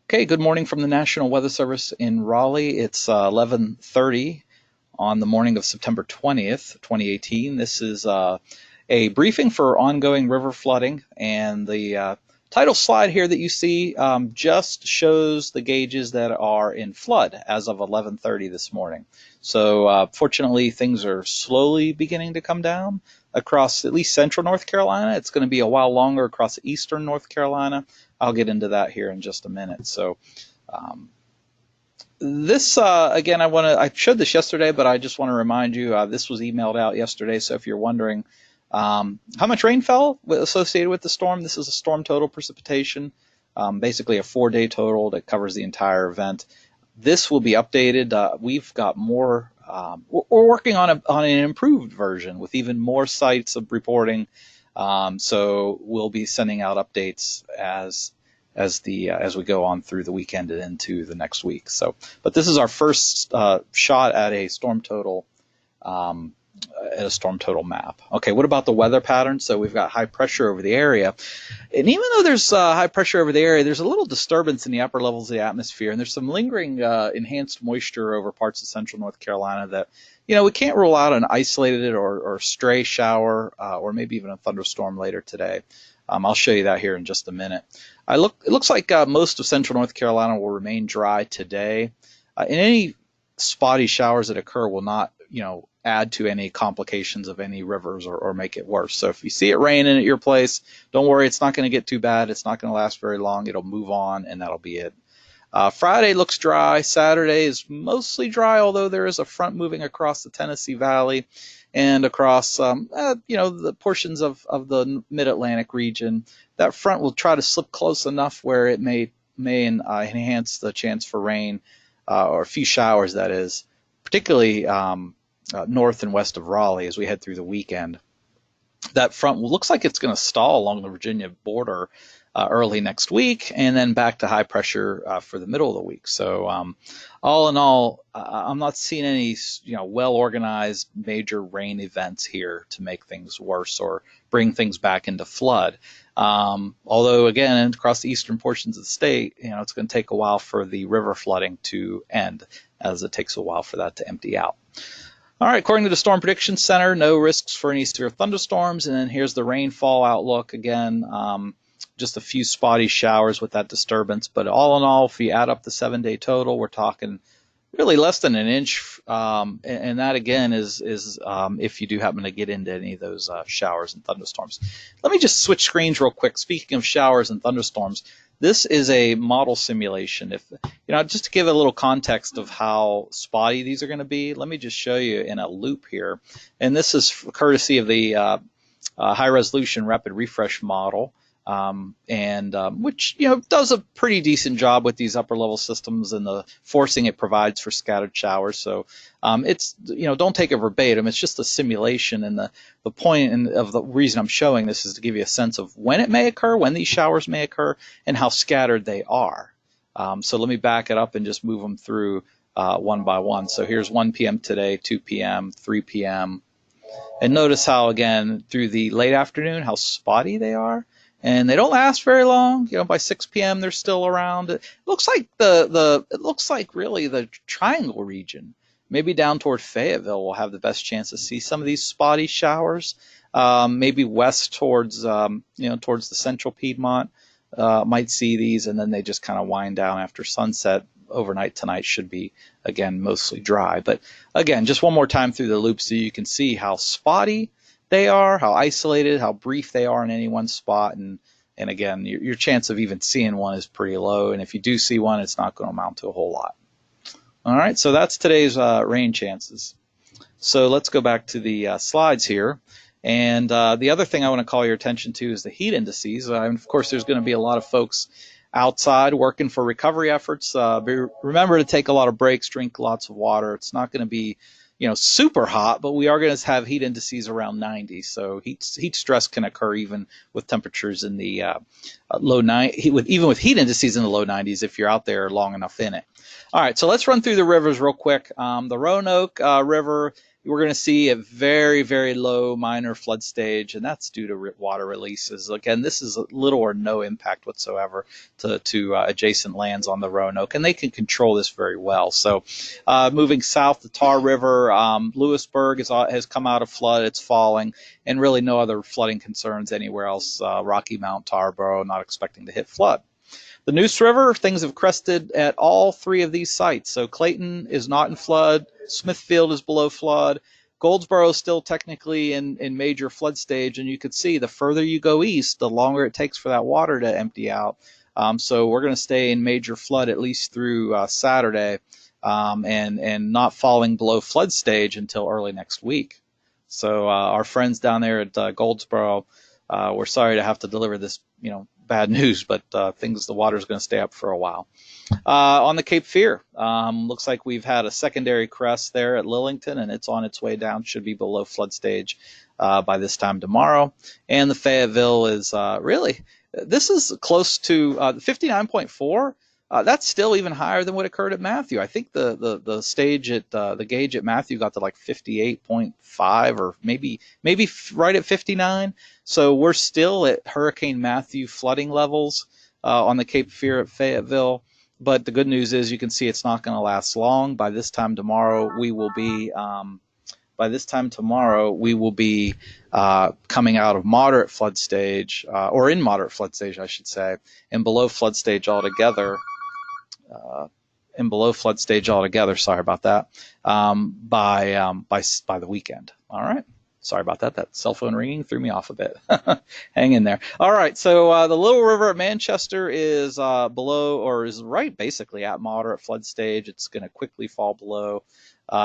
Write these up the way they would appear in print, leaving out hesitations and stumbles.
Okay, good morning from the National Weather Service in Raleigh. It's 11:30 on the morning of September 20th, 2018. This is a briefing for ongoing river flooding, and the title slide here that you see just shows the gauges that are in flood as of 11:30 this morning. So fortunately, things are slowly beginning to come down across at least central North Carolina. It's going to be a while longer across eastern North Carolina. I'll get into that here in just a minute. So this again, I showed this yesterday, but I just want to remind you this was emailed out yesterday. So if you're wondering how much rain fell associated with the storm, this is a storm total precipitation, basically a 4-day total that covers the entire event. This will be updated. We've got more. We're working on an improved version with even more sites of reporting. So we'll be sending out updates as we go on through the weekend and into the next week. So, but this is our first shot at a storm total map. Okay, what about the weather pattern? So we've got high pressure over the area, and even though there's high pressure over the area, there's a little disturbance in the upper levels of the atmosphere, and there's some lingering enhanced moisture over parts of central North Carolina that we can't rule out an isolated or stray shower or maybe even a thunderstorm later today. I'll show you that here in just a minute. It looks like most of central North Carolina will remain dry today, and any spotty showers that occur will not, add to any complications of any rivers or make it worse. So if you see it raining at your place, don't worry, it's not going to get too bad. It's not going to last very long. It'll move on, and that'll be it. Friday looks dry. Saturday is mostly dry, although there is a front moving across the Tennessee Valley and across, the portions of the Mid-Atlantic region. That front will try to slip close enough where it may enhance the chance for rain or a few showers, that is, particularly north and west of Raleigh as we head through the weekend. That front looks like it's going to stall along the Virginia border early next week, and then back to high pressure for the middle of the week. So all in all, I'm not seeing any well-organized major rain events here to make things worse or bring things back into flood. Although again, across the eastern portions of the state, it's going to take a while for the river flooding to end, as it takes a while for that to empty out. All right, according to the Storm Prediction Center, no risks for any severe thunderstorms. And then here's the rainfall outlook again. Just a few spotty showers with that disturbance. But all in all, if you add up the 7-day total, we're talking really less than an inch. And that, again, is if you do happen to get into any of those showers and thunderstorms. Let me just switch screens real quick. Speaking of showers and thunderstorms, this is a model simulation. If just to give a little context of how spotty these are going to be, let me just show you in a loop here. And this is courtesy of the high resolution rapid refresh model, which does a pretty decent job with these upper level systems and the forcing it provides for scattered showers. So it's don't take it verbatim. It's just a simulation, and the point of the reason I'm showing this is to give you a sense of when it may occur, when these showers may occur, and how scattered they are. So let me back it up and just move them through one by one. So here's 1 p.m. today, 2 p.m., 3 p.m. And notice how, again, through the late afternoon, how spotty they are. And they don't last very long. By 6 p.m. they're still around. It looks like it looks like really the Triangle region, maybe down toward Fayetteville, will have the best chance to see some of these spotty showers. Maybe west towards towards the central Piedmont might see these, and then they just kind of wind down after sunset. Overnight tonight should be, again, mostly dry. But again, just one more time through the loop so you can see how spotty they are, how isolated, how brief they are in any one spot, and again, your chance of even seeing one is pretty low, and if you do see one, it's not going to amount to a whole lot. All right, so that's today's rain chances. So let's go back to the slides here, and the other thing I want to call your attention to is the heat indices. Of course, there's going to be a lot of folks outside working for recovery efforts. Remember to take a lot of breaks, drink lots of water. It's not going to be super hot, but we are going to have heat indices around 90. So heat stress can occur even with temperatures in the low 90s, even with heat indices in the low 90s if you're out there long enough in it. All right, so let's run through the rivers real quick. The Roanoke River we're going to see a very, very low minor flood stage, and that's due to water releases. Again, this is little or no impact whatsoever to adjacent lands on the Roanoke, and they can control this very well. So moving south, the Tar River, Lewisburg has come out of flood. It's falling, and really no other flooding concerns anywhere else. Rocky Mount, Tarboro, not expecting to hit flood. The Neuse River, things have crested at all three of these sites. So Clayton is not in flood. Smithfield is below flood. Goldsboro is still technically in major flood stage. And you can see the further you go east, the longer it takes for that water to empty out. So we're going to stay in major flood at least through Saturday and not falling below flood stage until early next week. So our friends down there at Goldsboro, we're sorry to have to deliver this, bad news, but the water is going to stay up for a while. On the Cape Fear, looks like we've had a secondary crest there at Lillington, and it's on its way down. Should be below flood stage by this time tomorrow. And the Fayetteville is this is close to 59.4. That's still even higher than what occurred at Matthew. I think the stage at the gauge at Matthew got to like 58.5 or maybe right at 59. So we're still at Hurricane Matthew flooding levels on the Cape Fear at Fayetteville. But the good news is you can see it's not going to last long. By this time tomorrow, we will be coming out of moderate flood stage, or in moderate flood stage, I should say, and below flood stage altogether. Sorry about that. By the weekend. All right. Sorry about that. That cell phone ringing threw me off a bit. Hang in there. All right. So the Little River at Manchester is below, or is right basically at moderate flood stage. It's going to quickly fall below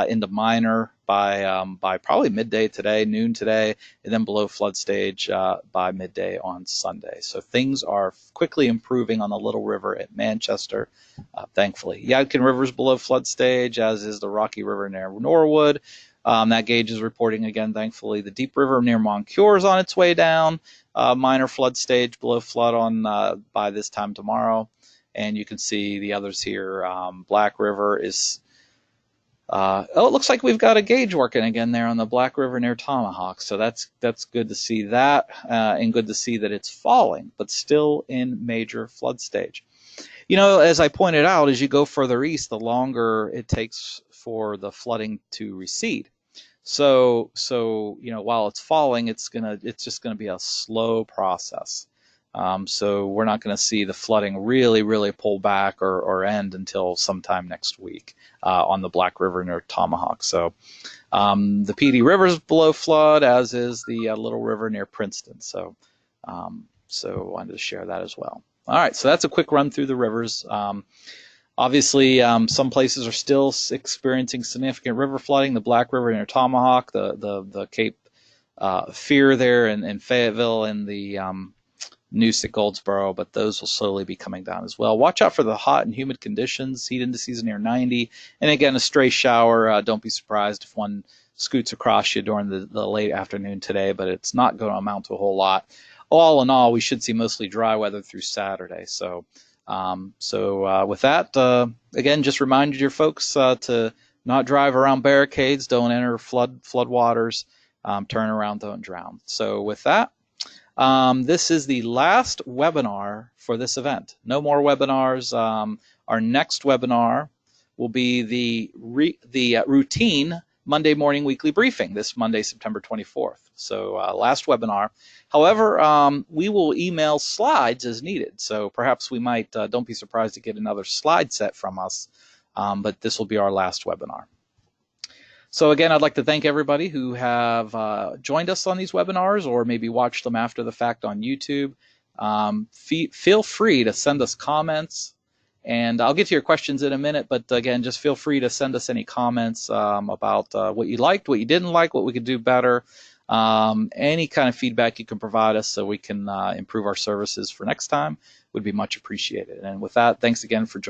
into minor by probably midday today, noon today, and then below flood stage by midday on Sunday. So things are quickly improving on the Little River at Manchester, thankfully. Yadkin River is below flood stage, as is the Rocky River near Norwood. That gauge is reporting again, thankfully. The Deep River near Moncure is on its way down, minor flood stage, below flood on by this time tomorrow. And you can see the others here. Black River is... it looks like we've got a gauge working again there on the Black River near Tomahawk. So that's good to see that, and good to see that it's falling, but still in major flood stage. As I pointed out, as you go further east, the longer it takes for the flooding to recede. So while it's falling, it's just gonna be a slow process. So we're not going to see the flooding really pull back or end until sometime next week on the Black River near Tomahawk. So the PD River is below flood, as is the Little River near Princeton. So I wanted to share that as well. All right, so that's a quick run through the rivers. Obviously, some places are still experiencing significant river flooding. The Black River near Tomahawk, the Cape Fear there in Fayetteville, and the Neuse at Goldsboro, but those will slowly be coming down as well. Watch out for the hot and humid conditions. Heat indices near 90. And again, a stray shower. Don't be surprised if one scoots across you during the late afternoon today, but it's not going to amount to a whole lot. All in all, we should see mostly dry weather through Saturday. So with that, again, just remind your folks to not drive around barricades, don't enter flood waters, turn around, don't drown. So with that, this is the last webinar for this event. No more webinars. Our next webinar will be the routine Monday morning weekly briefing this Monday, September 24th. So last webinar. However, we will email slides as needed. So perhaps we might, don't be surprised to get another slide set from us, but this will be our last webinar. So again, I'd like to thank everybody who have joined us on these webinars or maybe watched them after the fact on YouTube. Feel free to send us comments, and I'll get to your questions in a minute, but again, just feel free to send us any comments about what you liked, what you didn't like, what we could do better, any kind of feedback you can provide us so we can improve our services for next time would be much appreciated. And with that, thanks again for joining.